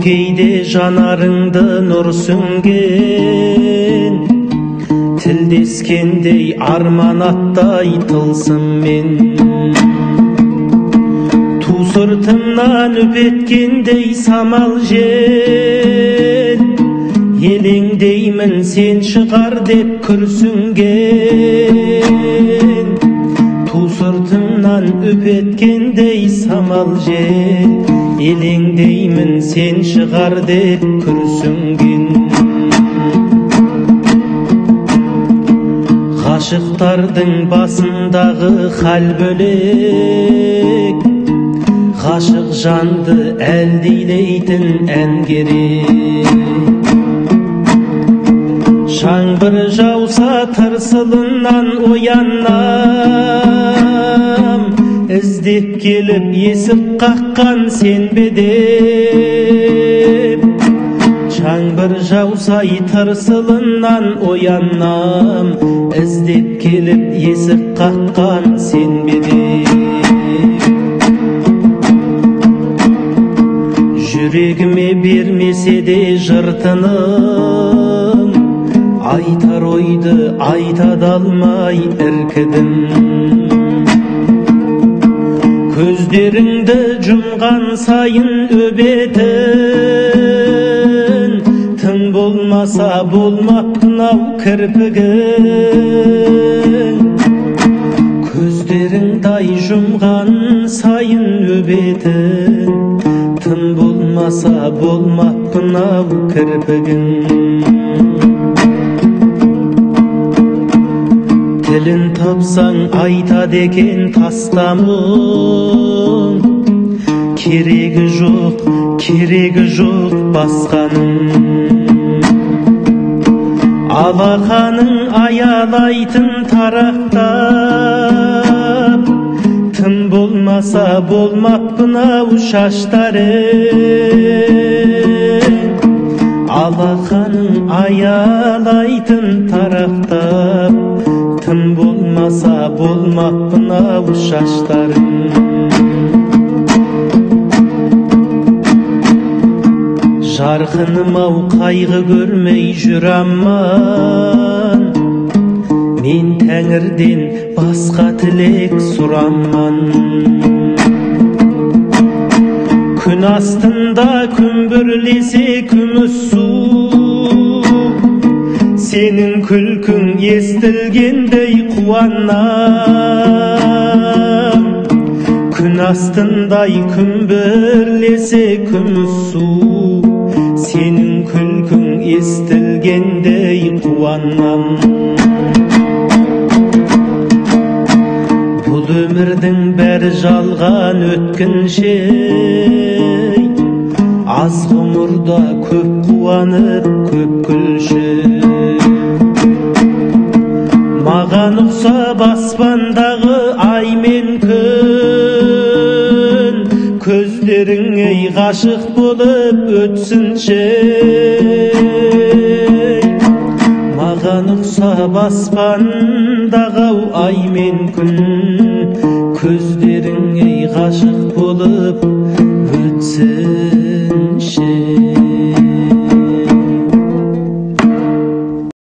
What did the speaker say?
кейде жанарыңды нұр сүңген, тілдескендей арман аттай тылсыммен. Ту сыртымнан үпеткендей самал жел, елеңдеймін сен шығар деп күрсінген. Ту сыртымнан үпеткендей самал жел, елеңдеймін сен шығар деп күрсінген. Ғашықтардың басындағы хал бөлек, ғашық жанды әлдилейтін ән керек. Жаңбыр жауса тырсылынан оянам, іздеп келіп есік қаққан сен бе деп. Жаңбыр жауса тырсылынан оянам, іздеп келіп есік қаққан сен бе деп. Жүрегіме бермесе де жыртыным, айтар ойды айта алмай іркідім. Көздеріңді жұмған сайын өбетін, тың болмаса болмаппын-ау кірпігің. Көздеріңді жұмған сайын өбетін, тың болмаса болмаппын-ау кірпігің. Тілін тапсаң айтады екен тастамын, керегі жоқ басқаның. Алақаның аялайтын тарақтап, тым болмаса болмаппын-ау шаштарың. Алақаның аялайтын тарақтап, тым болмаса болмаппын-ау шаштарың. Жарқыным-ау қайғы көрмей жүр аман, мен тәңірден басқа тілек сұраман. Күн астында күмбірлесе күміс су, сенің күлкің естілгендей қуанам. Күн астындай күмбірлесе күміс су, сенің күлкің естілгендей қуанам. Бұл өмірдің бәрі жалған өткінші, аз ғұмырда көп қуанып көп күлші. Маған ұқсап аспандағы ай мен күн, көздеріңе ғашық болып өтсінші. Маған ұқсап аспандағы ай мен күн, көздеріңе ғашық болып өтсін.